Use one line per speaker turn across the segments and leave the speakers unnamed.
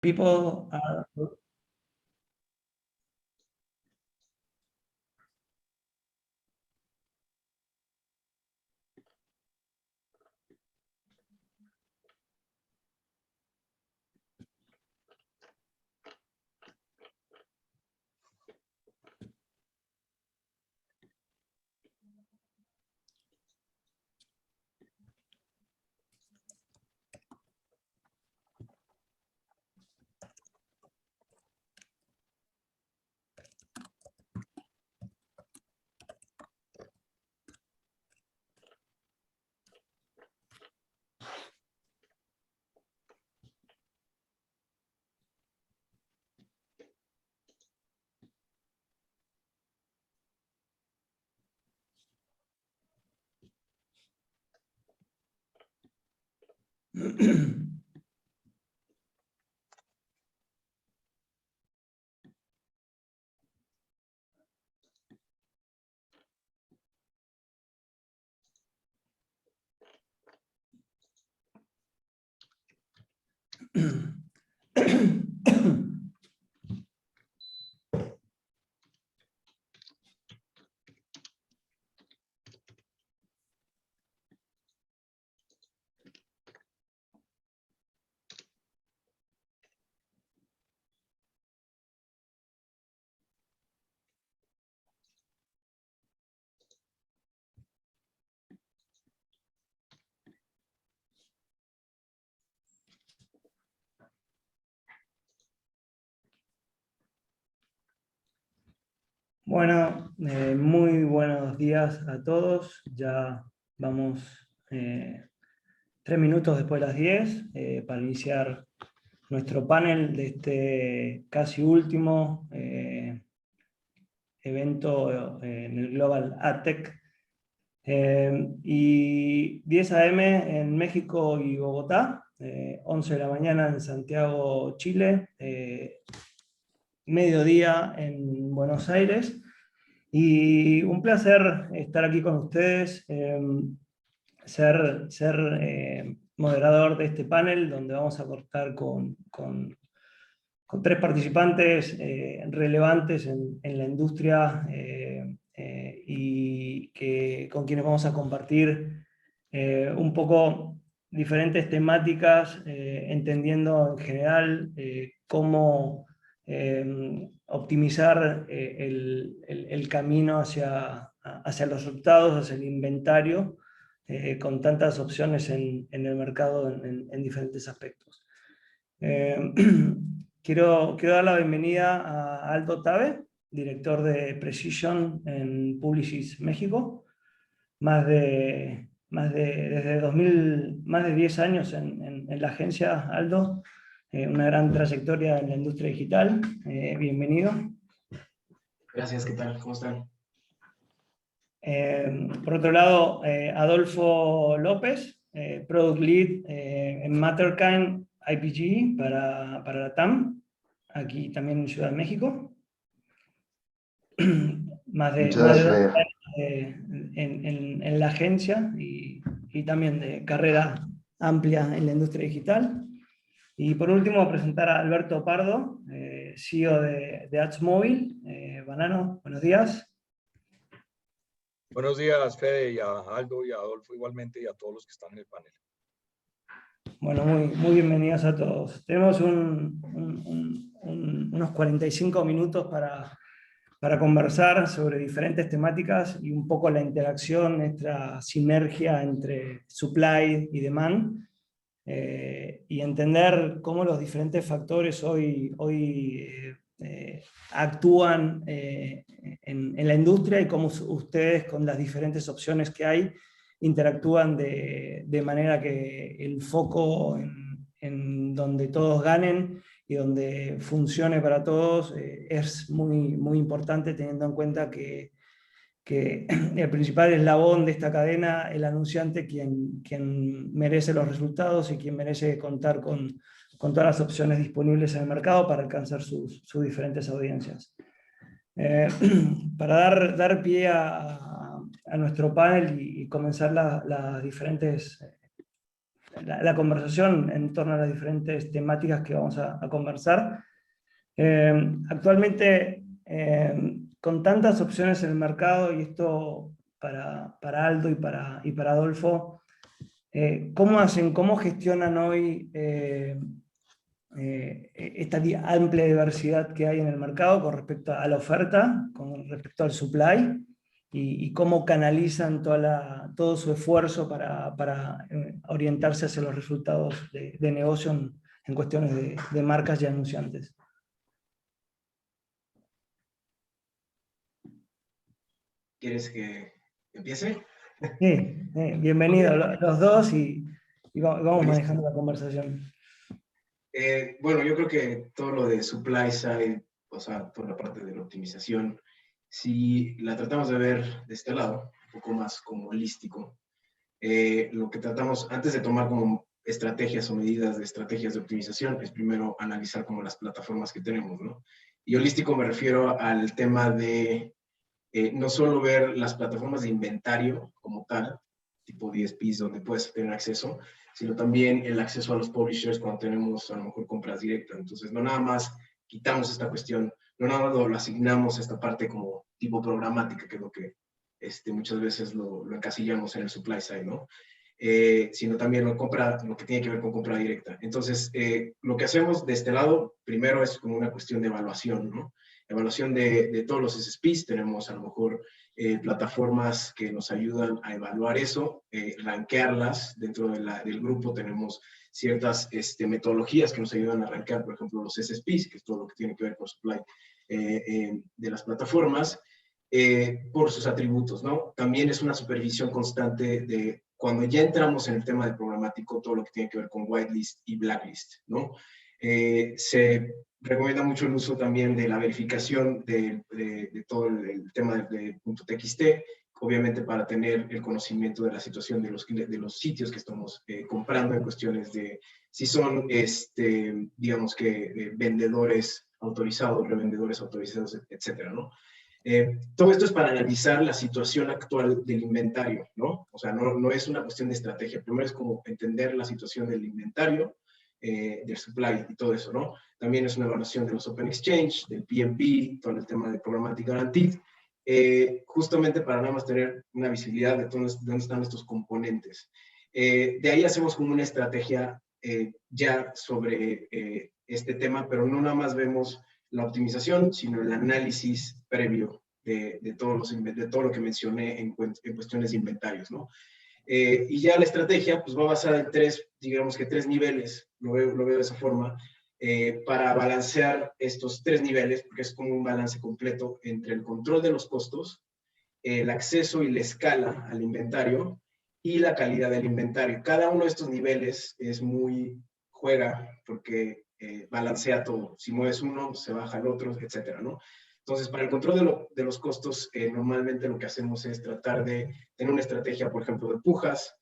People are... Bueno, muy buenos días a todos. Ya vamos 3 minutos después de las 10 para iniciar nuestro panel de este casi último evento en el Global AdTech. Y 10 a.m. en México y Bogotá, 11 de la mañana en Santiago, Chile, mediodía en Buenos Aires. Y un placer estar aquí con ustedes, ser moderador de este panel, donde vamos a contar con 3 participantes relevantes en la industria y con quienes vamos a compartir un poco diferentes temáticas, entendiendo en general cómo optimizar el camino hacia los resultados, hacia el inventario, con tantas opciones en el mercado en diferentes aspectos. Quiero dar la bienvenida a Aldo Tabe, director de Precision en Publicis México. Desde 2000, más de 10 años en la agencia, Aldo. Una gran trayectoria en la industria digital. Bienvenido.
Gracias, ¿qué tal? ¿Cómo están?
Por otro lado, Adolfo López, Product Lead en Matterkind IPG para la TAM, aquí también en Ciudad de México. más de 2 años en la agencia y también de carrera amplia en la industria digital. Y por último, presentar a Alberto Pardo, CEO de AdsMobile. Banano, buenos días.
Buenos días, Fede, y a Aldo y a Adolfo igualmente, y a todos los que están en el panel.
Bueno, muy bienvenidos a todos. Tenemos unos 45 minutos para conversar sobre diferentes temáticas y un poco la interacción, esta sinergia entre supply y demand, y entender cómo los diferentes factores hoy actúan en la industria y cómo ustedes, con las diferentes opciones que hay, interactúan de manera que el foco en donde todos ganen y donde funcione para todos es muy importante, teniendo en cuenta que el principal eslabón de esta cadena, el anunciante, quien merece los resultados y quien merece contar con todas las opciones disponibles en el mercado para alcanzar sus diferentes audiencias. Para dar pie a nuestro panel y comenzar las diferentes la conversación en torno a las diferentes temáticas que vamos a conversar. Actualmente, con tantas opciones en el mercado, y esto para Aldo y para Adolfo, ¿cómo gestionan hoy esta amplia diversidad que hay en el mercado con respecto a la oferta, con respecto al supply, y cómo canalizan todo su esfuerzo para orientarse hacia los resultados de negocio en cuestiones de marcas y anunciantes?
¿Quieres que empiece?
Sí, bienvenidos los dos y vamos
Buenísimo.
manejando la conversación.
Bueno, yo creo que todo lo de supply side, o sea, toda la parte de la optimización, si la tratamos de ver de este lado, un poco más como holístico, lo que tratamos, antes de tomar como estrategias o medidas de estrategias de optimización, es primero analizar como las plataformas que tenemos, ¿no? Y holístico me refiero al tema de no solo ver las plataformas de inventario como tal, tipo DSPs donde puedes tener acceso, sino también el acceso a los publishers cuando tenemos a lo mejor compras directas. Entonces, no nada más quitamos esta cuestión, no nada más lo asignamos a esta parte como tipo programática, que es lo que muchas veces lo encasillamos en el supply side, ¿no? Sino también lo que tiene que ver con compra directa. Entonces, lo que hacemos de este lado, primero es como una cuestión de evaluación, ¿no? Evaluación de todos los SSPs, tenemos a lo mejor plataformas que nos ayudan a evaluar eso, rankearlas dentro del grupo, tenemos ciertas metodologías que nos ayudan a rankear, por ejemplo, los SSPs, que es todo lo que tiene que ver con supply de las plataformas, por sus atributos, ¿no? También es una supervisión constante de cuando ya entramos en el tema de programático, todo lo que tiene que ver con whitelist y blacklist, ¿no? Se recomienda mucho el uso también de la verificación de todo el tema de .txt, obviamente para tener el conocimiento de la situación de los sitios que estamos comprando en cuestiones de si son, digamos que, vendedores autorizados, revendedores autorizados, etcétera, ¿no? Todo esto es para analizar la situación actual del inventario, ¿no? O sea, no es una cuestión de estrategia. Primero es como entender la situación del inventario, del supply y todo eso, ¿no? También es una evaluación de los Open Exchange, del PMP, todo el tema de Programmatic Guaranteed, justamente para nada más tener una visibilidad de dónde están estos componentes. De ahí hacemos como una estrategia ya sobre este tema, pero no nada más vemos la optimización, sino el análisis previo de todo lo que mencioné en cuestiones de inventarios, ¿no? Y ya la estrategia pues va basada en digamos que tres niveles, lo veo de esa forma, para balancear estos tres niveles, porque es como un balance completo entre el control de los costos, el acceso y la escala al inventario y la calidad del inventario. Cada uno de estos niveles juega porque balancea todo. Si mueves uno, se baja el otro, etcétera, ¿no? Entonces, para el control de los costos, normalmente lo que hacemos es tratar de tener una estrategia, por ejemplo, de pujas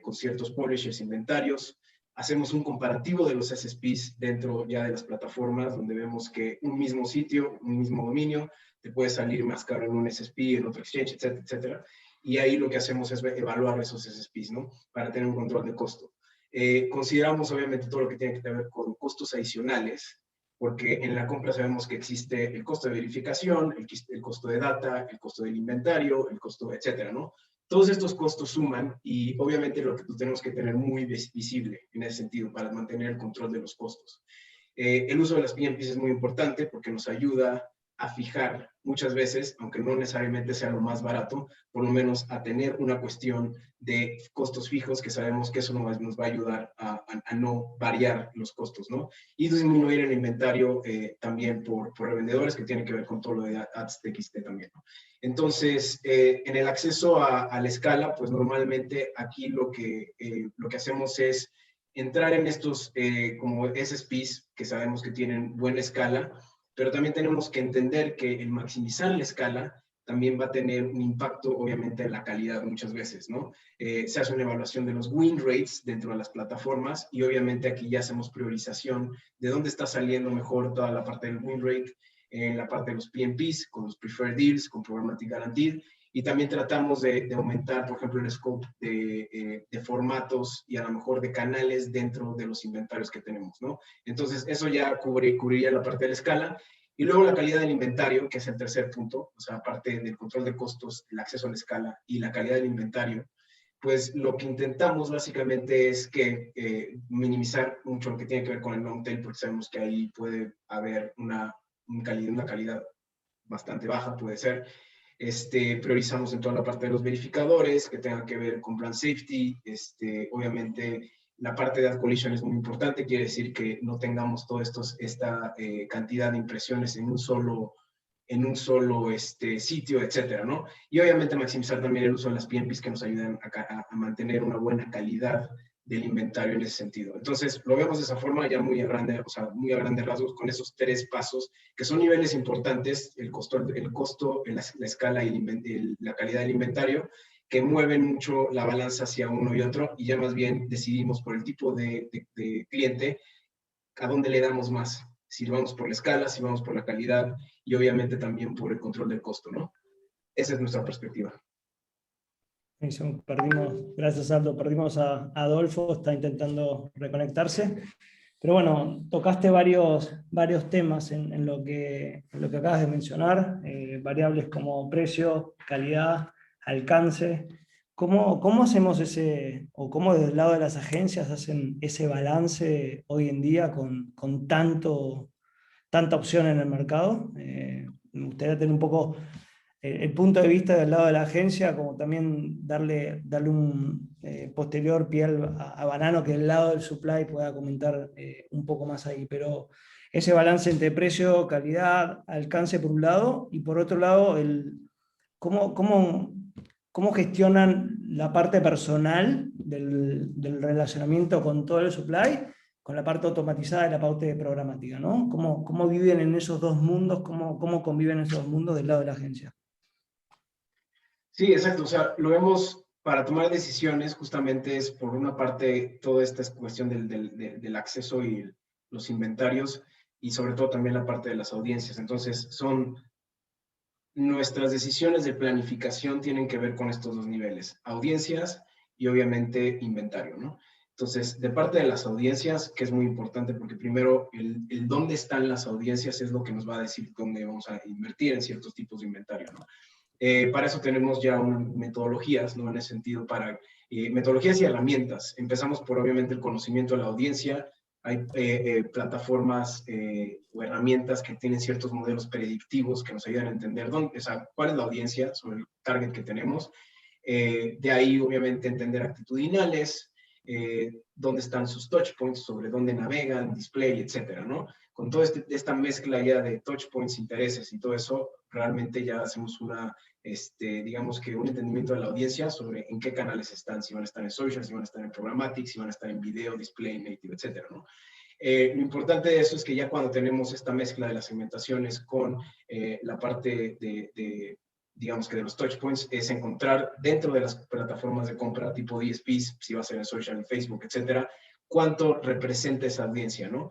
con ciertos publishers, inventarios. Hacemos un comparativo de los SSPs dentro ya de las plataformas, donde vemos que un mismo sitio, un mismo dominio, te puede salir más caro en un SSP, en otro exchange, etcétera, etcétera. Y ahí lo que hacemos es evaluar esos SSPs, ¿no? Para tener un control de costo. Consideramos obviamente todo lo que tiene que ver con costos adicionales, porque en la compra sabemos que existe el costo de verificación, el costo de data, el costo del inventario, el costo, etcétera, ¿no? Todos estos costos suman y obviamente lo que tenemos que tener muy visible en ese sentido para mantener el control de los costos. El uso de las PMPs es muy importante porque nos ayuda a fijar muchas veces, aunque no necesariamente sea lo más barato, por lo menos a tener una cuestión de costos fijos que sabemos que eso nos va a ayudar a no variar los costos, ¿no? Y disminuir el inventario también por revendedores, que tiene que ver con todo lo de Ads TXT también, ¿no? Entonces, en el acceso a la escala, pues normalmente aquí lo que hacemos es entrar en estos como SSPs que sabemos que tienen buena escala, pero también tenemos que entender que el maximizar la escala también va a tener un impacto, obviamente, en la calidad muchas veces, ¿no? Se hace una evaluación de los win rates dentro de las plataformas y obviamente aquí ya hacemos priorización de dónde está saliendo mejor toda la parte del win rate, en la parte de los PMPs, con los preferred deals, con Programmatic Guaranteed, y también tratamos de aumentar, por ejemplo, el scope de formatos y a lo mejor de canales dentro de los inventarios que tenemos, ¿no? Entonces, eso ya cubriría la parte de la escala. Y luego la calidad del inventario, que es el tercer punto, o sea, aparte del control de costos, el acceso a la escala y la calidad del inventario, pues lo que intentamos básicamente es que minimizar mucho lo que tiene que ver con el long tail, porque sabemos que ahí puede haber una calidad bastante baja, puede ser. Priorizamos en toda la parte de los verificadores, que tengan que ver con brand safety, obviamente la parte de ad collision es muy importante, quiere decir que no tengamos toda esta cantidad de impresiones en un solo sitio, etcétera, ¿no? Y obviamente maximizar también el uso de las PMPs que nos ayudan a mantener una buena calidad del inventario en ese sentido. Entonces, lo vemos de esa forma ya muy a grandes rasgos con esos 3 pasos, que son niveles importantes, el costo, la escala y la calidad del inventario, que mueven mucho la balanza hacia uno y otro, y ya más bien decidimos por el tipo de cliente a dónde le damos más, si vamos por la escala, si vamos por la calidad, y obviamente también por el control del costo, ¿no? Esa es nuestra perspectiva.
Gracias Aldo, perdimos a Adolfo, está intentando reconectarse. Pero bueno, tocaste varios temas en lo que acabas de mencionar, variables como precio, calidad, alcance. ¿Cómo hacemos o cómo desde el lado de las agencias hacen ese balance hoy en día con tanta opción en el mercado? Me gustaría tener un poco el punto de vista del lado de la agencia, como también darle un posterior pie a Banano, que del lado del supply pueda comentar un poco más ahí. Pero ese balance entre precio, calidad, alcance por un lado, y por otro lado, cómo gestionan la parte personal del relacionamiento con todo el supply, con la parte automatizada y la parte programática, ¿no? ¿Cómo viven en esos dos mundos? ¿Cómo conviven esos dos mundos del lado de la agencia?
Sí, exacto. O sea, lo vemos para tomar decisiones, justamente es por una parte toda esta cuestión del acceso y los inventarios, y sobre todo también la parte de las audiencias. Entonces, nuestras decisiones de planificación tienen que ver con estos dos niveles, audiencias y obviamente inventario, ¿no? Entonces, de parte de las audiencias, que es muy importante porque primero el dónde están las audiencias es lo que nos va a decir dónde vamos a invertir en ciertos tipos de inventario, ¿no? Para eso tenemos ya metodologías, ¿no? En ese sentido, metodologías y herramientas. Empezamos por, obviamente, el conocimiento de la audiencia. Hay plataformas o herramientas que tienen ciertos modelos predictivos que nos ayudan a entender cuál es la audiencia sobre el target que tenemos. De ahí, obviamente, entender actitudinales, dónde están sus touch points, sobre dónde navegan, display, etcétera, ¿no? Con toda esta mezcla ya de touch points, intereses y todo eso, realmente ya hacemos digamos que un entendimiento de la audiencia sobre en qué canales están, si van a estar en social, si van a estar en programmatic, si van a estar en video, display, native, etcétera, ¿no? Lo importante de eso es que ya cuando tenemos esta mezcla de las segmentaciones con la parte digamos que de los touch points, es encontrar dentro de las plataformas de compra tipo DSPs, si va a ser en social, en Facebook, etcétera, cuánto representa esa audiencia, ¿no?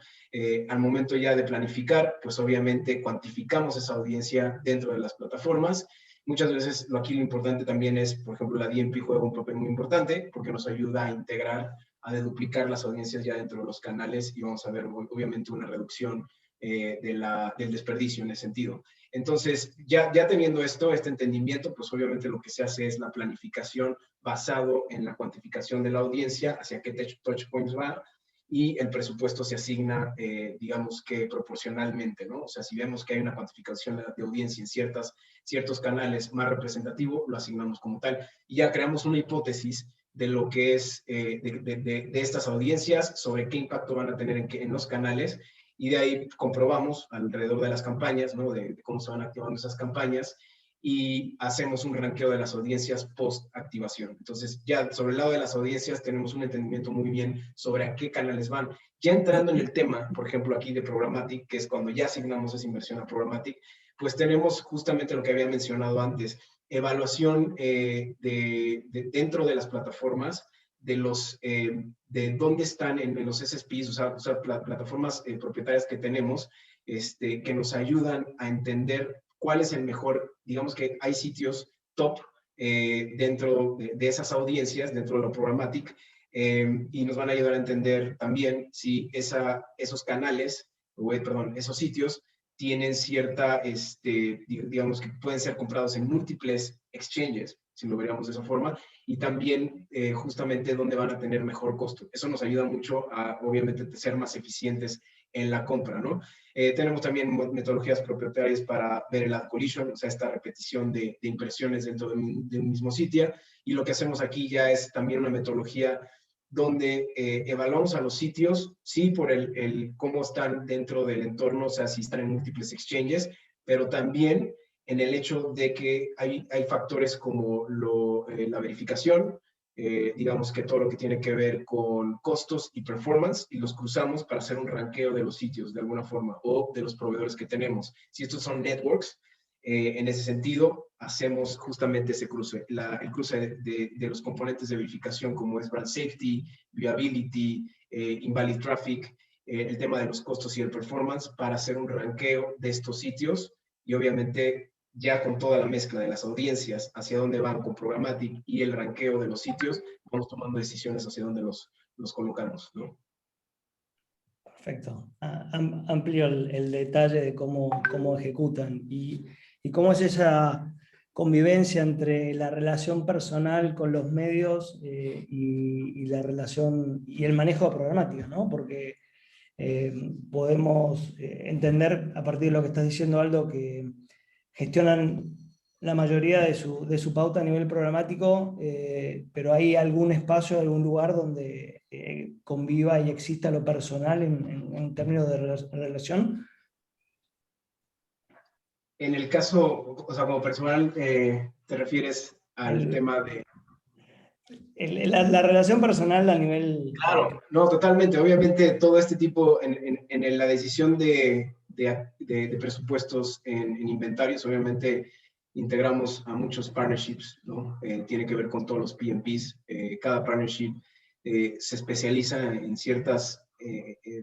Al momento ya de planificar, pues obviamente cuantificamos esa audiencia dentro de las plataformas. Muchas veces aquí lo importante también es, por ejemplo, la DMP juega un papel muy importante porque nos ayuda a integrar, a deduplicar las audiencias ya dentro de los canales y vamos a ver obviamente una reducción del desperdicio en ese sentido. Entonces, ya teniendo este entendimiento, pues obviamente lo que se hace es la planificación basado en la cuantificación de la audiencia, hacia qué touch points va, y el presupuesto se asigna, digamos que proporcionalmente, ¿no? O sea, si vemos que hay una cuantificación de audiencia en ciertos canales más representativo, lo asignamos como tal. Y ya creamos una hipótesis de lo que es, de estas audiencias, sobre qué impacto van a tener en los canales, y de ahí comprobamos alrededor de las campañas, ¿no? De cómo se van activando esas campañas, y hacemos un ranqueo de las audiencias post-activación. Entonces, ya sobre el lado de las audiencias tenemos un entendimiento muy bien sobre a qué canales van. Ya entrando en el tema, por ejemplo, aquí de Programmatic, que es cuando ya asignamos esa inversión a Programmatic, pues tenemos justamente lo que había mencionado antes, evaluación dentro de las plataformas, de dónde están en los SSPs, o sea plataformas propietarias que tenemos, que nos ayudan a entender cuál es el mejor, digamos que hay sitios top dentro de esas audiencias, dentro de lo programmatic, y nos van a ayudar a entender también si esos canales, perdón, esos sitios tienen cierta, digamos que pueden ser comprados en múltiples exchanges, si lo veríamos de esa forma, y también justamente dónde van a tener mejor costo. Eso nos ayuda mucho a, obviamente, ser más eficientes en la compra, ¿no? Tenemos también metodologías propietarias para ver el ad collision, o sea, esta repetición de impresiones dentro de un mismo sitio, y lo que hacemos aquí ya es también una metodología donde evaluamos a los sitios, sí, por cómo están dentro del entorno, o sea, si están en múltiples exchanges, pero también en el hecho de que hay factores como la verificación, digamos que todo lo que tiene que ver con costos y performance, y los cruzamos para hacer un ranqueo de los sitios de alguna forma, o de los proveedores que tenemos. Si estos son networks, en ese sentido, hacemos justamente ese cruce, el cruce de los componentes de verificación como es brand safety, viability, invalid traffic, el tema de los costos y el performance para hacer un ranqueo de estos sitios y obviamente ya con toda la mezcla de las audiencias hacia dónde van con programmatic y el ranqueo de los sitios, vamos tomando decisiones hacia dónde los colocamos, ¿no?
Perfecto. Amplio el detalle de cómo ejecutan y cómo es esa convivencia entre la relación personal con los medios y la relación y el manejo de programática, ¿no? Porque podemos entender a partir de lo que estás diciendo, Aldo, que gestionan la mayoría de su pauta a nivel programático, pero hay algún espacio, algún lugar donde conviva y exista lo personal en términos de relación.
En el caso, o sea, como personal, ¿te refieres al tema de...?
La relación personal a nivel...
Claro, no, totalmente. Obviamente, todo este tipo, en la decisión de presupuestos en inventarios, obviamente integramos a muchos partnerships, ¿no? Tiene que ver con todos los PMPs. Cada partnership se especializa en ciertas,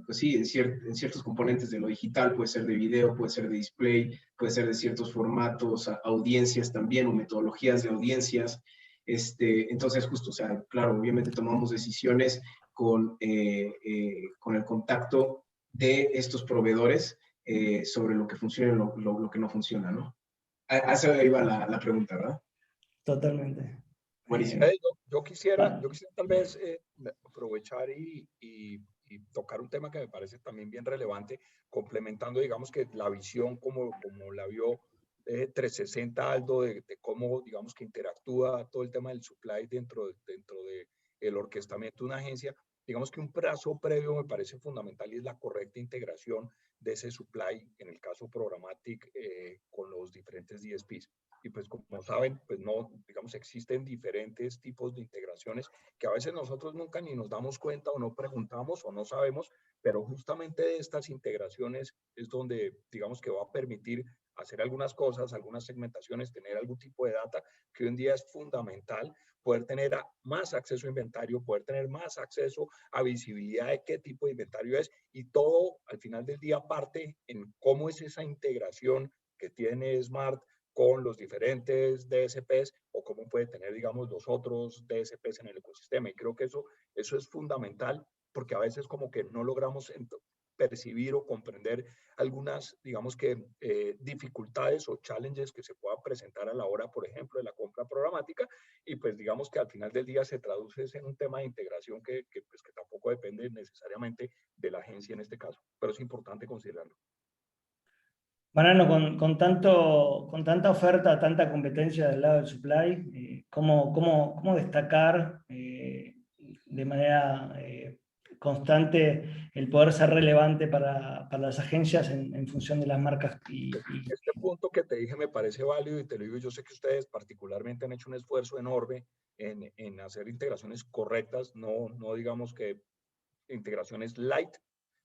pues sí, en ciertos componentes de lo digital. Puede ser de video, puede ser de display, puede ser de ciertos formatos, audiencias también, o metodologías de audiencias. Entonces, justo, o sea, claro, obviamente tomamos decisiones con el contacto de estos proveedores sobre lo que funciona y lo que no funciona, ¿no? A eso iba la pregunta, ¿verdad?
Totalmente.
Buenísimo.
Yo quisiera tal vez aprovechar y tocar un tema que me parece también bien relevante, complementando, digamos, que la visión como la vio 360 Aldo, de cómo, digamos, que interactúa todo el tema del supply dentro de el orquestamiento de una agencia. Digamos que un paso previo me parece fundamental y es la correcta integración de ese supply, en el caso programmatic, con los diferentes DSPs. Y pues como saben, pues no, digamos, existen diferentes tipos de integraciones que a veces nosotros nunca ni nos damos cuenta o no preguntamos o no sabemos, pero justamente de estas integraciones es donde, digamos, que va a permitir hacer algunas cosas, algunas segmentaciones, tener algún tipo de data que hoy en día es fundamental, poder tener más acceso a inventario, poder tener más acceso a visibilidad de qué tipo de inventario es, y todo al final del día parte en cómo es esa integración que tiene Smart con los diferentes DSPs o cómo puede tener, digamos, los otros DSPs en el ecosistema. Y creo que eso es fundamental, porque a veces como que no logramos percibir o comprender algunas, digamos que, dificultades o challenges que se puedan presentar a la hora, por ejemplo, de la compra programática, y pues digamos que al final del día se traduce en un tema de integración pues, que tampoco depende necesariamente de la agencia en este caso, pero es importante considerarlo.
Mariano, con tanta oferta, tanta competencia del lado del supply, ¿cómo destacar de manera constante el poder ser relevante para las agencias en función de las marcas?
Este punto que te dije me parece válido y te lo digo, yo sé que ustedes particularmente han hecho un esfuerzo enorme en hacer integraciones correctas, no digamos que integraciones light,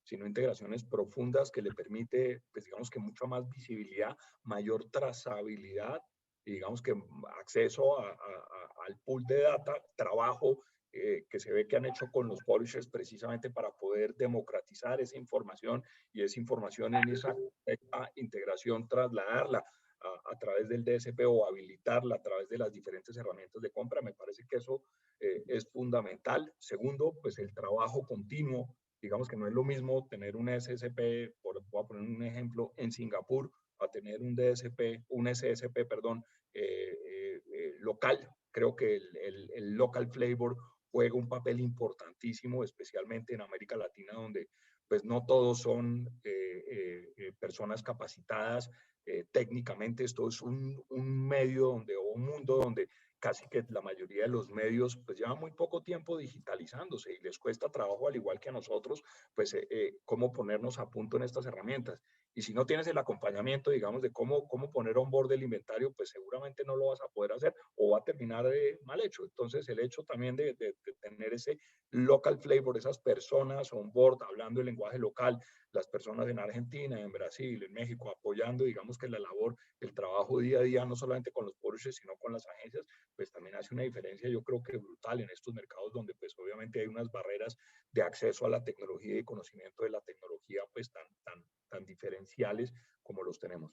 sino integraciones profundas que le permite, pues digamos que mucha más visibilidad, mayor trazabilidad y digamos que acceso al pool de data, trabajo que se ve que han hecho con los publishers precisamente para poder democratizar esa información y esa información en esa integración trasladarla a través del DSP o habilitarla a través de las diferentes herramientas de compra. Me parece que eso es fundamental. Segundo, pues el trabajo continuo. Digamos que no es lo mismo tener un SSP, voy a poner un ejemplo, en Singapur, a tener un DSP, un SSP, perdón, local. Creo que el local flavor juega un papel importantísimo, especialmente en América Latina, donde pues no todos son personas capacitadas técnicamente. Esto es un medio donde, o un mundo donde casi que la mayoría de los medios pues llevan muy poco tiempo digitalizándose y les cuesta trabajo, al igual que a nosotros, pues cómo ponernos a punto en estas herramientas. Y si no tienes el acompañamiento, digamos, de cómo poner on board el inventario, pues seguramente no lo vas a poder hacer o va a terminar mal hecho. Entonces, el hecho también de tener ese local flavor, esas personas on board hablando el lenguaje local, las personas en Argentina, en Brasil, en México, apoyando, digamos que la labor, el trabajo día a día, no solamente con los publishers, sino con las agencias, pues también hace una diferencia, yo creo que brutal en estos mercados donde pues obviamente hay unas barreras de acceso a la tecnología y conocimiento de la tecnología pues tan diferenciales como los tenemos.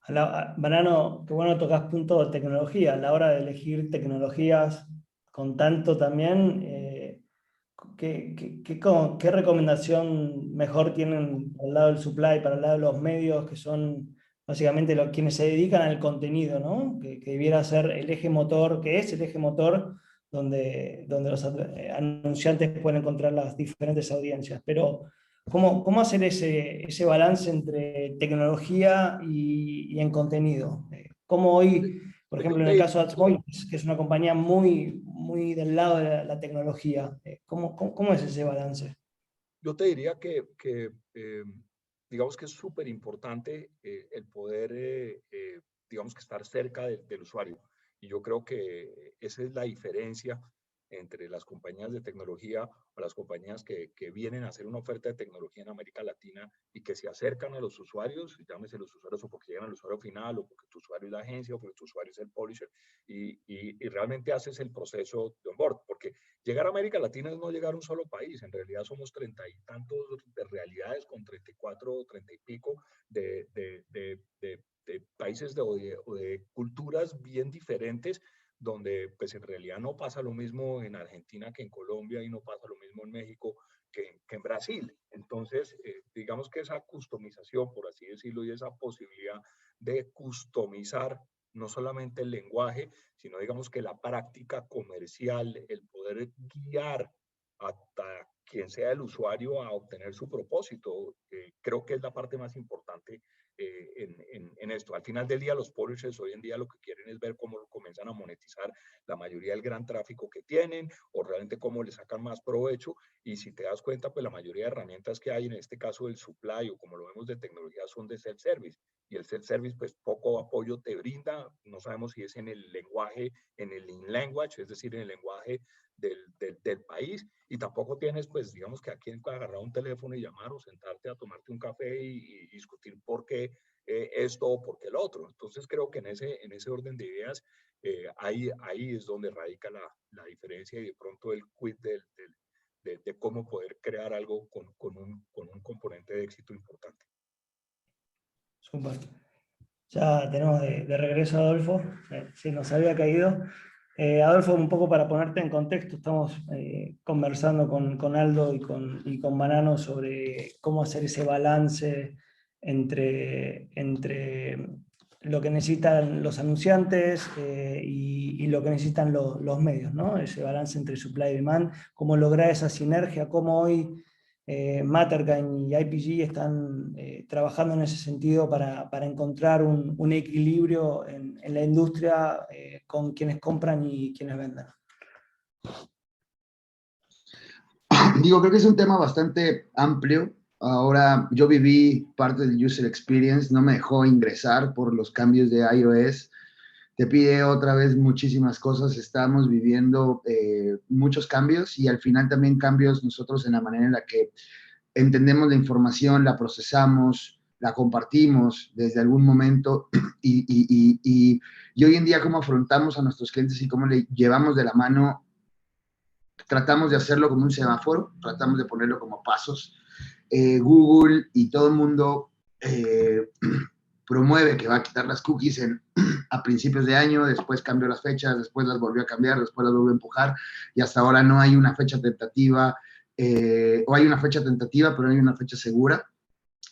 Banano, qué bueno tocas punto de tecnología. A la hora de elegir tecnologías con tanto también, ¿qué recomendación mejor tienen para el lado del supply, para el lado de los medios, que son básicamente quienes se dedican al contenido, ¿no? Que debiera ser el eje motor, que es el eje motor donde los anunciantes pueden encontrar las diferentes audiencias. Pero ¿cómo hacer ese balance entre tecnología y en contenido? ¿Cómo hoy, por ejemplo, en el caso de AdSpoint, que es una compañía muy del lado de la tecnología, ¿cómo es ese balance?
Yo te diría que digamos que es súper importante el poder, digamos que estar cerca del usuario. Y yo creo que esa es la diferencia entre las compañías de tecnología o las compañías que vienen a hacer una oferta de tecnología en América Latina y que se acercan a los usuarios, llámese los usuarios o porque llegan al usuario final o porque tu usuario es la agencia o porque tu usuario es el publisher y realmente haces el proceso de onboard, porque llegar a América Latina es no llegar a un solo país, en realidad somos 30 y tantos de realidades con 34, 30 y pico de países o de culturas bien diferentes, donde pues en realidad no pasa lo mismo en Argentina que en Colombia y no pasa lo mismo en México que en Brasil. Entonces, digamos que esa customización, por así decirlo, y esa posibilidad de customizar no solamente el lenguaje, sino digamos que la práctica comercial, el poder guiar hasta quien sea el usuario a obtener su propósito, creo que es la parte más importante en esto. Al final del día, los publishers hoy en día lo que quieren es ver cómo comienzan a monetizar la mayoría del gran tráfico que tienen o realmente cómo le sacan más provecho. Y si te das cuenta, pues la mayoría de herramientas que hay, en este caso del supply o como lo vemos de tecnología, son de self-service. Y el self-service, pues poco apoyo te brinda. No sabemos si es en el lenguaje, en el in-language, es decir, en el lenguaje del país, y tampoco tienes, pues, digamos que a quien agarrar un teléfono y llamar o sentarte a tomarte un café y discutir por qué esto o por qué el otro. Entonces creo que en ese orden de ideas, ahí es donde radica la diferencia y de pronto el quid de cómo poder crear algo con un componente de éxito importante.
Súper. Ya tenemos de regreso a Adolfo, se nos había caído. Adolfo, un poco para ponerte en contexto, estamos conversando con Aldo y con Banano sobre cómo hacer ese balance entre lo que necesitan los anunciantes y lo que necesitan los medios, ¿no? Ese balance entre supply y demand, cómo lograr esa sinergia, cómo hoy Matterkind y IPG están trabajando en ese sentido para encontrar un equilibrio en la industria con quienes compran y quienes venden.
Digo, creo que es un tema bastante amplio. Ahora, yo viví parte del user experience, no me dejó ingresar por los cambios de iOS. Te pide otra vez muchísimas cosas. Estamos viviendo muchos cambios y al final también cambios nosotros en la manera en la que entendemos la información, la procesamos, la compartimos desde algún momento y hoy en día cómo afrontamos a nuestros clientes y cómo le llevamos de la mano. Tratamos de hacerlo como un semáforo, tratamos de ponerlo como pasos. Google y todo el mundo promueve que va a quitar las cookies a principios de año, después cambió las fechas, después las volvió a cambiar, después las volvió a empujar, y hasta ahora no hay una fecha tentativa, o hay una fecha tentativa, pero no hay una fecha segura.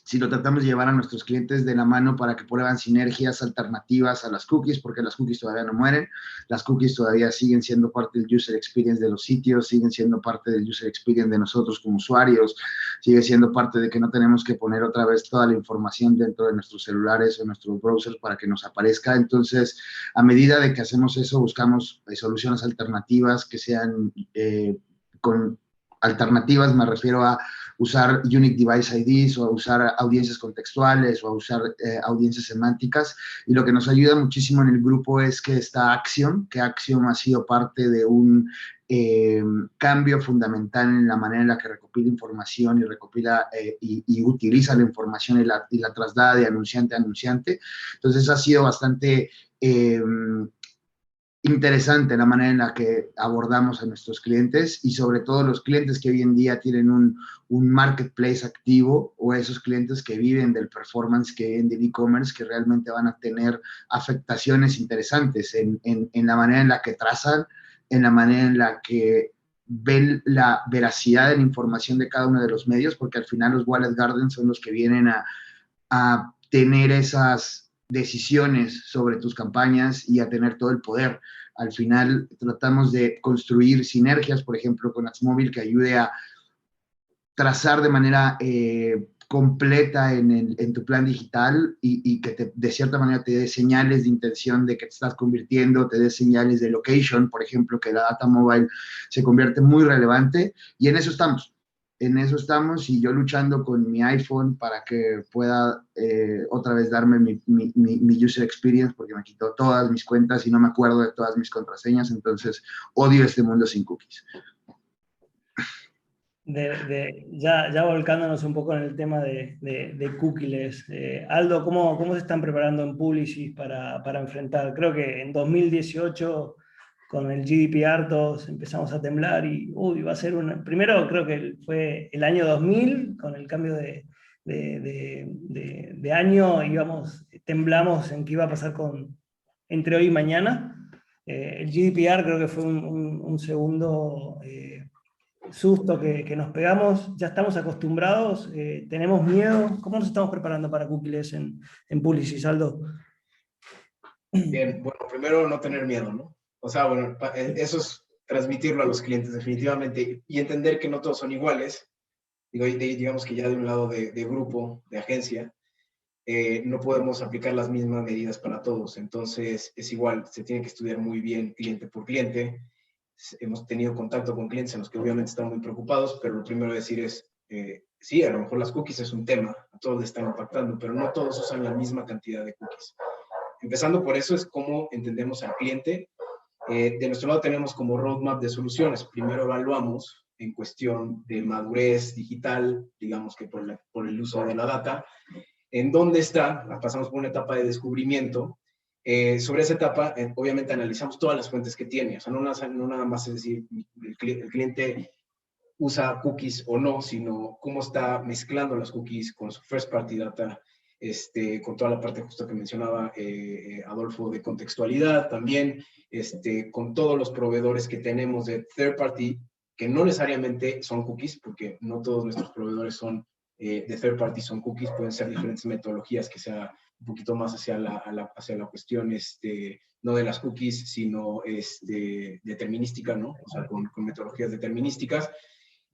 Si lo tratamos de llevar a nuestros clientes de la mano para que prueban sinergias alternativas a las cookies, porque las cookies todavía no mueren, las cookies todavía siguen siendo parte del user experience de los sitios, siguen siendo parte del user experience de nosotros como usuarios, sigue siendo parte de que no tenemos que poner otra vez toda la información dentro de nuestros celulares o nuestros browsers para que nos aparezca. Entonces, a medida de que hacemos eso, buscamos soluciones alternativas que sean con alternativas, me refiero a usar Unique Device IDs o a usar audiencias contextuales o a usar audiencias semánticas. Y lo que nos ayuda muchísimo en el grupo es que está Acxiom, que Acxiom ha sido parte de un cambio fundamental en la manera en la que recopila información y recopila y utiliza la información y la traslada de anunciante a anunciante. Entonces ha sido bastante interesante la manera en la que abordamos a nuestros clientes y sobre todo los clientes que hoy en día tienen un marketplace activo o esos clientes que viven del performance, que viven del e-commerce, que realmente van a tener afectaciones interesantes en la manera en la que trazan, en la manera en la que ven la veracidad de la información de cada uno de los medios, porque al final los Walled Gardens son los que vienen a tener esas decisiones sobre tus campañas y a tener todo el poder. Al final tratamos de construir sinergias, por ejemplo, con AdsMobile, que ayude a trazar de manera completa en tu plan digital y que de cierta manera te dé señales de intención de que te estás convirtiendo, te dé señales de location, por ejemplo, que la data mobile se convierte muy relevante, y en eso estamos. En eso estamos, y yo luchando con mi iPhone para que pueda otra vez darme mi user experience, porque me quitó todas mis cuentas y no me acuerdo de todas mis contraseñas, entonces odio este mundo sin cookies.
Ya volcándonos un poco en el tema de cookies, Aldo, ¿cómo se están preparando en Publicis para enfrentar? Creo que en 2018 con el GDPR todos empezamos a temblar y va a ser primero creo que fue el año 2000, con el cambio de año, temblamos en qué iba a pasar entre hoy y mañana. El GDPR creo que fue un segundo susto que nos pegamos. Ya estamos acostumbrados, tenemos miedo. ¿Cómo nos estamos preparando para cookies en Publicis, Aldo?
Bien, bueno, primero no tener miedo, ¿no? O sea, bueno, eso es transmitirlo a los clientes definitivamente y entender que no todos son iguales. Digamos que ya de un lado de grupo, de agencia, no podemos aplicar las mismas medidas para todos. Entonces, es igual, se tiene que estudiar muy bien cliente por cliente. Hemos tenido contacto con clientes en los que obviamente están muy preocupados, pero lo primero a decir es, sí, a lo mejor las cookies es un tema, a todos les están impactando, pero no todos usan la misma cantidad de cookies. Empezando por eso es cómo entendemos al cliente. De nuestro lado tenemos como roadmap de soluciones. Primero evaluamos en cuestión de madurez digital, digamos que por el uso de la data, en dónde está, pasamos por una etapa de descubrimiento. Sobre esa etapa, obviamente analizamos todas las fuentes que tiene, o sea, no nada más es decir, el cliente usa cookies o no, sino cómo está mezclando las cookies con su first party data, con toda la parte justo que mencionaba Adolfo de contextualidad también, con todos los proveedores que tenemos de third party, que no necesariamente son cookies, porque no todos nuestros proveedores son de third party son cookies, pueden ser diferentes metodologías que sea un poquito más hacia la cuestión, no de las cookies, sino determinística, ¿no? O sea, con metodologías determinísticas.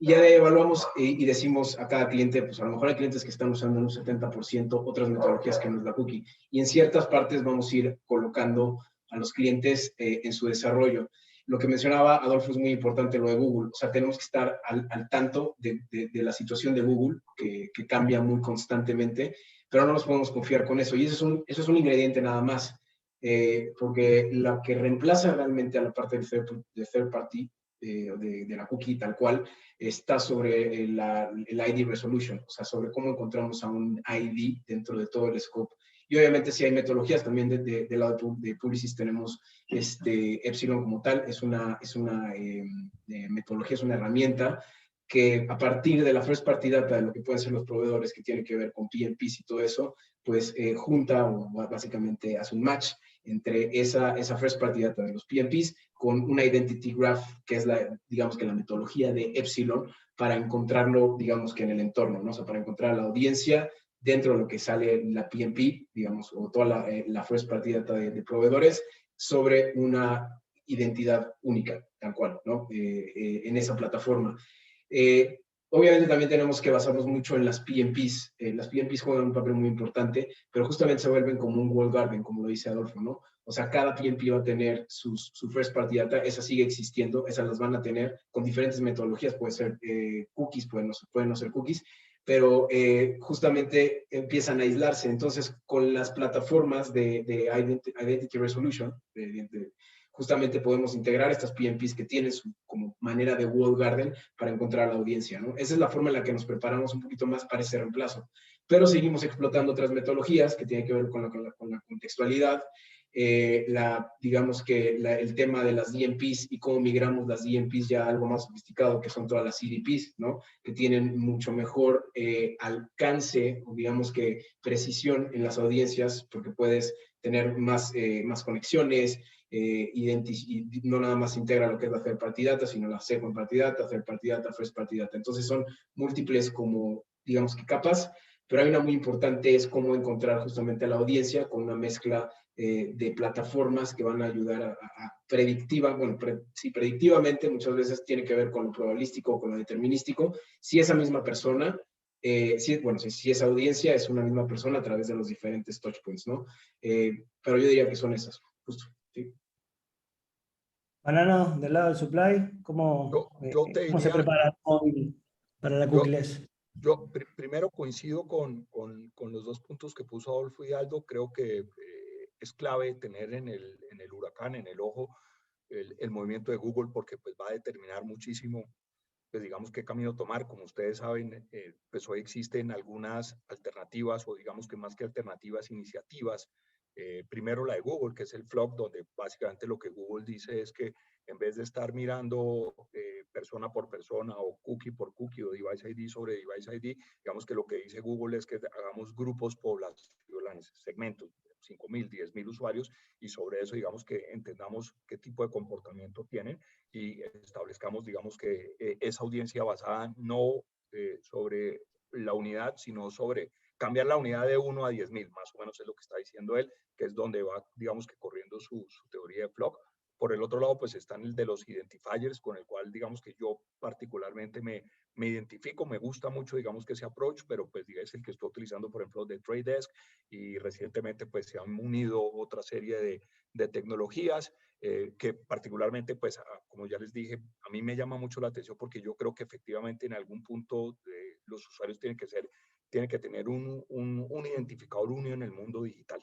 Y ya evaluamos y decimos a cada cliente, pues a lo mejor hay clientes que están usando en un 70% otras metodologías que no es la cookie. Y en ciertas partes vamos a ir colocando a los clientes en su desarrollo. Lo que mencionaba Adolfo es muy importante, lo de Google. O sea, tenemos que estar al tanto de la situación de Google, que cambia muy constantemente, pero no nos podemos confiar con eso. Y eso es un ingrediente nada más, porque lo que reemplaza realmente a la parte de third party, de la cookie tal cual, está sobre el ID resolution, o sea, sobre cómo encontramos a un ID dentro de todo el scope. Y obviamente si hay metodologías también del lado de Publicis tenemos Epsilon como tal, es una metodología, es una herramienta que a partir de la first party data, de lo que pueden ser los proveedores que tienen que ver con PMPs y todo eso, pues junta o básicamente hace un match entre esa first party data de los PMPs con una identity graph, que es digamos que la metodología de Epsilon, para encontrarlo, digamos que en el entorno, ¿no? O sea, para encontrar la audiencia dentro de lo que sale la PMP, digamos, o toda la first party data de proveedores, sobre una identidad única, tal cual, ¿no? En esa plataforma. Obviamente también tenemos que basarnos mucho en las PMPs. Las PMPs juegan un papel muy importante, pero justamente se vuelven como un walled garden, como lo dice Adolfo, ¿no? O sea, cada PMP va a tener su first party data, esa sigue existiendo, esas las van a tener con diferentes metodologías, puede ser cookies, pueden no ser cookies, pero justamente empiezan a aislarse. Entonces, con las plataformas de Identity Resolution, justamente podemos integrar estas PMPs que tienen su como manera de walled garden para encontrar la audiencia, ¿no? Esa es la forma en la que nos preparamos un poquito más para ese reemplazo. Pero seguimos explotando otras metodologías que tienen que ver con la contextualidad, digamos que el tema de las DMPs y cómo migramos las DMPs ya a algo más sofisticado, que son todas las CDPs, ¿no? Que tienen mucho mejor alcance, o digamos que precisión en las audiencias, porque puedes tener más conexiones, y no nada más integra lo que es la third party data, sino la second party data, third party data, first party data. Entonces son múltiples como, digamos que capas, pero hay una muy importante, es cómo encontrar justamente a la audiencia con una mezcla de plataformas que van a ayudar a predictivamente, muchas veces tiene que ver con lo probabilístico o con lo determinístico, si esa misma persona, si esa audiencia es una misma persona a través de los diferentes touchpoints, ¿no? Pero yo diría que son esas, justo. Sí.
Banano, del lado del supply, ¿cómo se prepara el móvil para la cookieless?
Yo primero coincido con los dos puntos que puso Adolfo y Aldo. Creo que es clave tener en el huracán, en el ojo, el movimiento de Google, porque pues va a determinar muchísimo, pues digamos, qué camino tomar. Como ustedes saben, pues hoy existen algunas alternativas, o digamos que más que alternativas, iniciativas. Primero la de Google, que es el FLoC, donde básicamente lo que Google dice es que en vez de estar mirando persona por persona o cookie por cookie o device ID sobre device ID, digamos que lo que dice Google es que hagamos grupos poblacionales, segmentos, 5.000, 10.000 usuarios, y sobre eso, digamos, que entendamos qué tipo de comportamiento tienen y establezcamos, digamos, que esa audiencia basada no sobre la unidad, sino sobre cambiar la unidad de 1 a 10.000, más o menos es lo que está diciendo él, que es donde va, digamos, que corriendo su teoría de FLoC. Por el otro lado, pues están el de los identifiers, con el cual, digamos, que yo particularmente me identifico, me gusta mucho, digamos, que ese approach, pero pues es el que estoy utilizando, por ejemplo, de Trade Desk, y recientemente pues se han unido otra serie de tecnologías que particularmente, pues, como ya les dije, a mí me llama mucho la atención porque yo creo que efectivamente en algún punto los usuarios tienen que tener un identificador único en el mundo digital.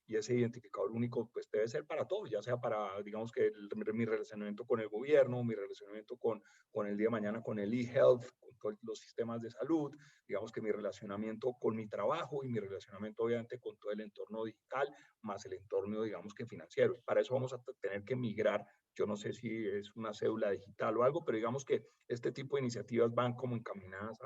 Y ese identificador único pues debe ser para todo, ya sea para, digamos, que mi relacionamiento con el gobierno, mi relacionamiento con el día de mañana con el e-health, con todos los sistemas de salud, digamos que mi relacionamiento con mi trabajo y mi relacionamiento obviamente con todo el entorno digital, más el entorno, digamos, que financiero. Para eso vamos a tener que migrar. Yo no sé si es una cédula digital o algo, pero digamos que este tipo de iniciativas van como encaminadas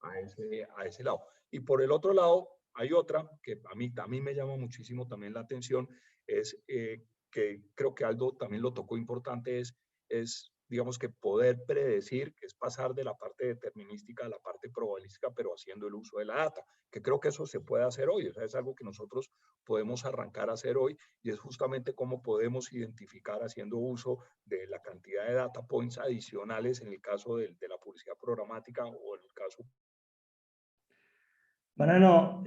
a ese lado. Y por el otro lado, hay otra que a mí también me llama muchísimo también la atención, es que creo que Aldo también lo tocó importante, es digamos que poder predecir, que es pasar de la parte determinística a la parte probabilística, pero haciendo el uso de la data, que creo que eso se puede hacer hoy, o sea, es algo que nosotros podemos arrancar a hacer hoy, y es justamente cómo podemos identificar haciendo uso de la cantidad de data points adicionales en el caso de la publicidad programática o en el caso...
Banano,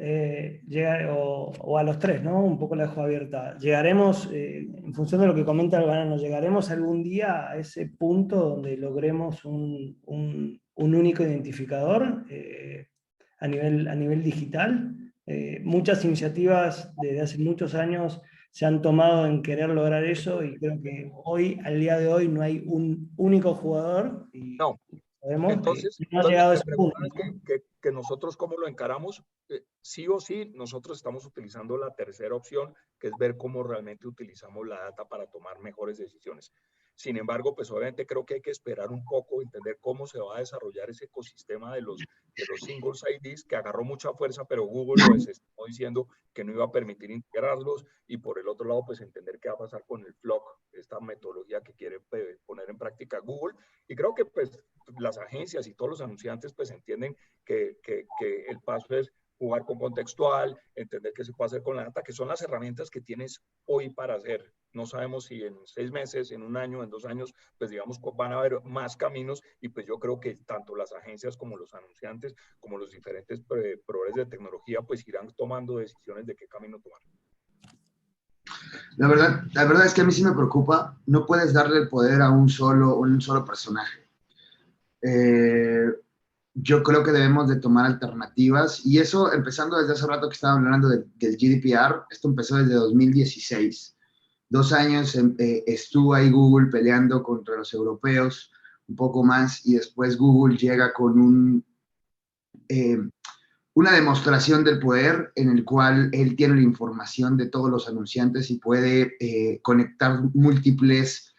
o a los tres, ¿no? Un poco la dejo abierta. Llegaremos, en función de lo que comenta el Banano, ¿llegaremos algún día a ese punto donde logremos un único identificador a nivel digital? Muchas iniciativas desde hace muchos años se han tomado en querer lograr eso, y creo que hoy, al día de hoy, no hay un único jugador. Y
no.
sabemos
Entonces,
que no ha llegado a ese punto,
¿no? que nosotros cómo lo encaramos, sí o sí, nosotros estamos utilizando la tercera opción, que es ver cómo realmente utilizamos la data para tomar mejores decisiones. Sin embargo, pues obviamente creo que hay que esperar un poco, entender cómo se va a desarrollar ese ecosistema de los singles IDs, que agarró mucha fuerza, pero Google lo desestimó diciendo que no iba a permitir integrarlos, y por el otro lado, pues entender qué va a pasar con el FLoC, esta metodología que quiere poner en práctica Google. Y creo que pues las agencias y todos los anunciantes pues entienden que el paso es jugar con contextual, entender qué se puede hacer con la data, que son las herramientas que tienes hoy para hacer. No sabemos si en 6 meses, en 1 año, en 2 años, pues digamos van a haber más caminos, y pues yo creo que tanto las agencias como los anunciantes, como los diferentes proveedores de tecnología, pues irán tomando decisiones de qué camino tomar.
La verdad es que a mí sí me preocupa. No puedes darle el poder a un solo personaje. Yo creo que debemos de tomar alternativas, y eso empezando desde hace rato que estaba hablando del GDPR. Esto empezó desde 2016. 2 años estuvo ahí Google peleando contra los europeos, un poco más, y después Google llega con una demostración del poder en el cual él tiene la información de todos los anunciantes y puede conectar múltiples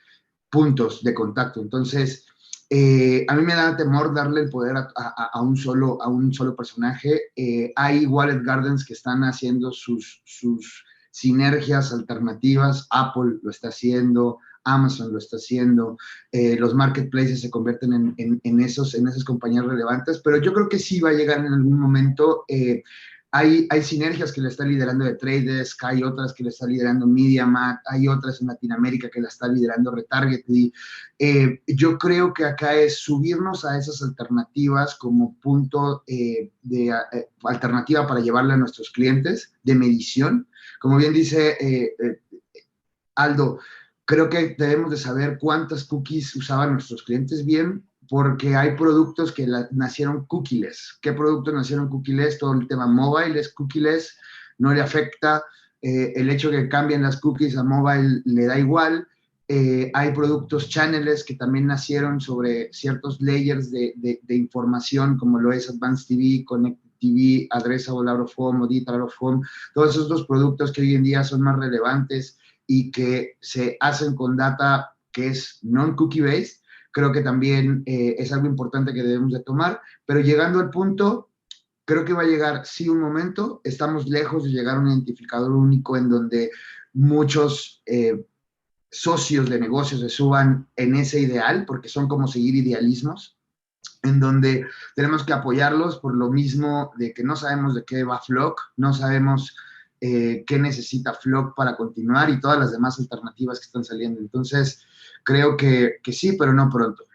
puntos de contacto. Entonces, a mí me da temor darle el poder a un solo personaje. Hay Wallet Gardens que están haciendo sus sinergias alternativas. Apple lo está haciendo, Amazon lo está haciendo, los marketplaces se convierten en esas compañías relevantes, pero yo creo que sí va a llegar en algún momento. Hay sinergias que le está liderando The Trade Desk, hay otras que le está liderando MediaMarkt, hay otras en Latinoamérica que la está liderando Retargetly. Yo creo que acá es subirnos a esas alternativas como punto de alternativa para llevarle a nuestros clientes de medición. Como bien dice Aldo, creo que debemos de saber cuántas cookies usaban nuestros clientes bien, porque hay productos que nacieron cookieless. ¿Qué productos nacieron cookieless? Todo el tema mobile es cookieless, no le afecta. El hecho de que cambien las cookies a mobile le da igual. Hay productos channels que también nacieron sobre ciertos layers de información, como lo es Advanced TV, Connect TV, Addressable Out of Home, Auditable Out of Home. Todos esos dos productos que hoy en día son más relevantes y que se hacen con data que es non-cookie based, creo que también es algo importante que debemos de tomar. Pero llegando al punto, creo que va a llegar, sí, un momento. Estamos lejos de llegar a un identificador único en donde muchos socios de negocios se suban en ese ideal, porque son como seguir idealismos, en donde tenemos que apoyarlos por lo mismo de que no sabemos de qué va FLoC, no sabemos qué necesita FLoC para continuar, y todas las demás alternativas que están saliendo. Entonces, creo que sí, pero no pronto.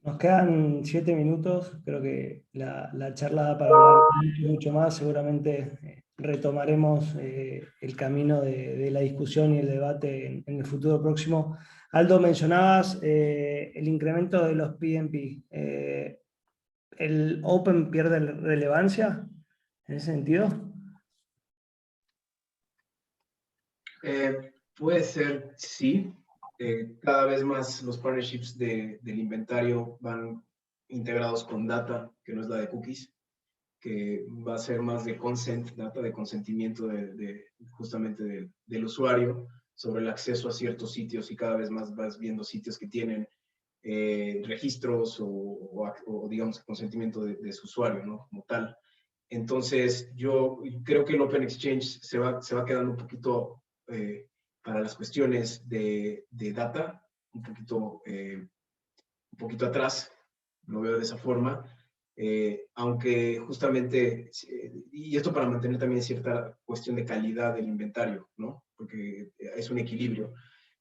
Nos quedan 7 minutos, creo que la charla da para hablar mucho más. Seguramente retomaremos el camino de la discusión y el debate en el futuro próximo. Aldo, mencionabas el incremento de los PMP. ¿El Open pierde relevancia en ese sentido?
Puede ser, sí. Cada vez más los partnerships del inventario van integrados con data, que no es la de cookies, que va a ser más de consent, data de consentimiento justamente del usuario sobre el acceso a ciertos sitios, y cada vez más vas viendo sitios que tienen registros o digamos consentimiento de su usuario, ¿no? Como tal. Entonces yo creo que el Open Exchange se va quedando un poquito para las cuestiones de data, un poquito atrás, lo veo de esa forma, aunque justamente, y esto para mantener también cierta cuestión de calidad del inventario, ¿no? Porque es un equilibrio.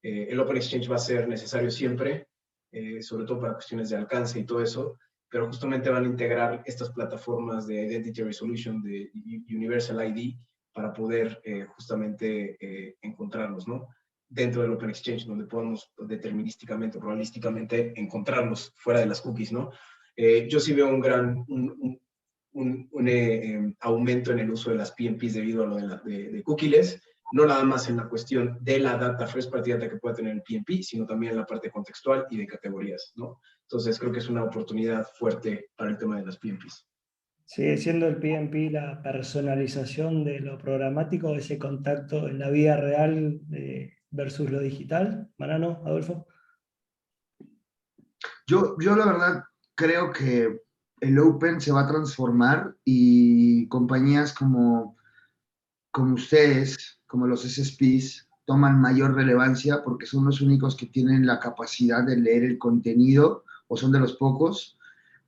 El Open Exchange va a ser necesario siempre, sobre todo para cuestiones de alcance y todo eso, pero justamente van a integrar estas plataformas de Identity Resolution, de Universal ID, para poder justamente encontrarlos, ¿no? Dentro del Open Exchange, donde podamos determinísticamente, probabilísticamente encontrarlos fuera de las cookies, ¿no? Yo sí veo un gran aumento en el uso de las PMPs debido a lo de cookieless, no nada más en la cuestión de la data, first party data que pueda tener el PMP, sino también en la parte contextual y de categorías, ¿no? Entonces creo que es una oportunidad fuerte para el tema de las PMPs.
Sigue siendo el PMP la personalización de lo programático, ese contacto en la vida real de versus lo digital. Mariano, Adolfo.
Yo la verdad creo que el Open se va a transformar y compañías como ustedes, como los SSPs, toman mayor relevancia porque son los únicos que tienen la capacidad de leer el contenido, o son de los pocos,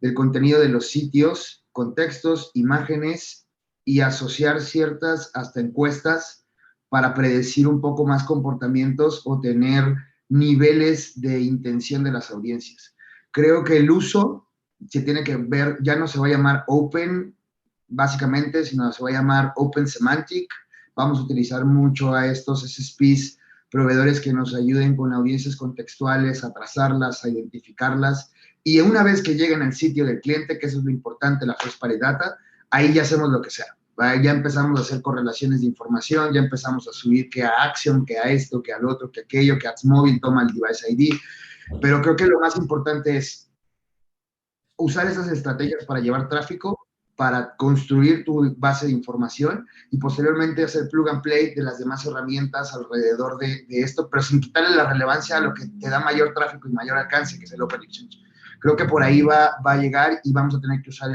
del contenido de los sitios, contextos, imágenes, y asociar ciertas hasta encuestas para predecir un poco más comportamientos o tener niveles de intención de las audiencias. Creo que el uso se tiene que ver, ya no se va a llamar Open básicamente, sino se va a llamar Open Semantic. Vamos a utilizar mucho a estos SSPs, proveedores que nos ayuden con audiencias contextuales, a trazarlas, a identificarlas, y una vez que lleguen al sitio del cliente, que eso es lo importante, la first party data, ahí ya hacemos lo que sea. Ya empezamos a hacer correlaciones de información, ya empezamos a subir que a Action, que a esto, que al otro, que aquello, que AdsMobile toma el device ID, pero creo que lo más importante es usar esas estrategias para llevar tráfico, para construir tu base de información y posteriormente hacer plug and play de las demás herramientas alrededor de esto, pero sin quitarle la relevancia a lo que te da mayor tráfico y mayor alcance, que es el Open Exchange. Creo que por ahí va a llegar y vamos a tener que usar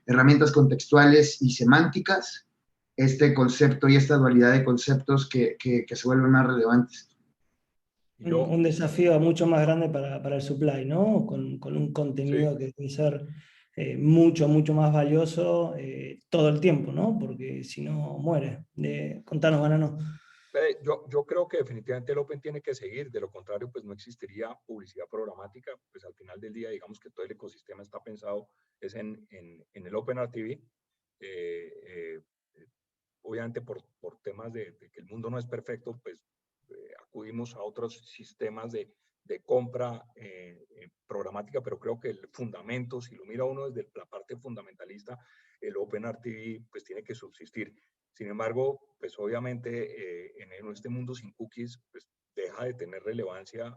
herramientas contextuales y semánticas, este concepto y esta dualidad de conceptos que se vuelven más relevantes.
Un desafío mucho más grande para el supply, ¿no? Con un contenido que debe ser mucho más valioso todo el tiempo, ¿no? Porque si no, muere. Contanos, Banano.
Yo creo que definitivamente el Open tiene que seguir, de lo contrario, pues no existiría publicidad programática, pues al final del día, digamos que todo el ecosistema está pensado es en el OpenRTB. Obviamente por temas de que el mundo no es perfecto, pues acudimos a otros sistemas de compra programática, pero creo que el fundamento, si lo mira uno desde la parte fundamentalista, el OpenRTB pues tiene que subsistir. Sin embargo, pues obviamente en este mundo sin cookies, pues deja de tener relevancia,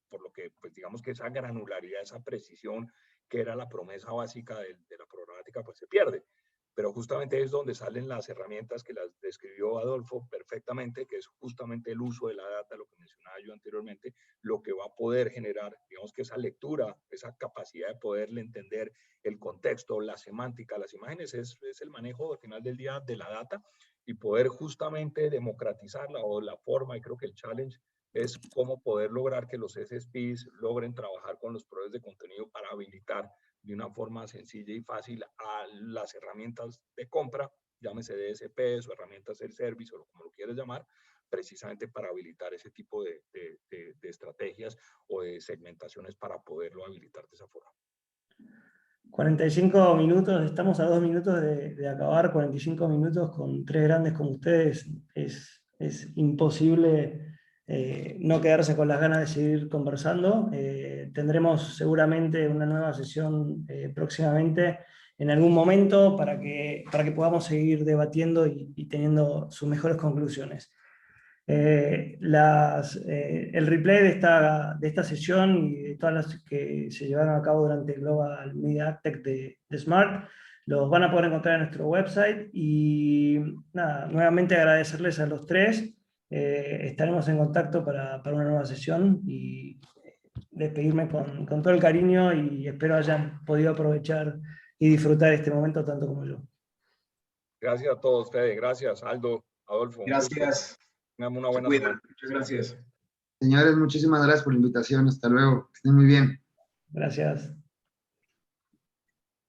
por lo que pues digamos que esa granularidad, esa precisión que era la promesa básica de la programática, pues se pierde. Pero justamente es donde salen las herramientas que las describió Adolfo perfectamente, que es justamente el uso de la data, lo que mencionaba yo anteriormente, lo que va a poder generar, digamos que esa lectura, esa capacidad de poderle entender el contexto, la semántica, las imágenes, es el manejo al final del día de la data y poder justamente democratizarla o la forma, y creo que el challenge es cómo poder lograr que los SSPs logren trabajar con los proveedores de contenido para habilitar de una forma sencilla y fácil a las herramientas de compra, llámese DSPs o herramientas self-service o como lo quieras llamar, precisamente para habilitar ese tipo de estrategias o de segmentaciones para poderlo habilitar de esa forma.
45 minutos, estamos a 2 minutos de acabar, 45 minutos con 3 grandes como ustedes, es imposible no quedarse con las ganas de seguir conversando. Tendremos seguramente una nueva sesión próximamente en algún momento para que podamos seguir debatiendo y teniendo sus mejores conclusiones. El replay de esta sesión y de todas las que se llevaron a cabo durante Global Media Tech de Smart los van a poder encontrar en nuestro website y nada, nuevamente agradecerles a los tres. Estaremos en contacto para una nueva sesión y despedirme con todo el cariño y espero hayan podido aprovechar y disfrutar este momento tanto como yo.
Gracias a todos, Fede. Gracias, Aldo, Adolfo.
Gracias.
Tengan una buena semana.
Muchas gracias.
Señores, muchísimas gracias por la invitación. Hasta luego. Que estén muy bien.
Gracias.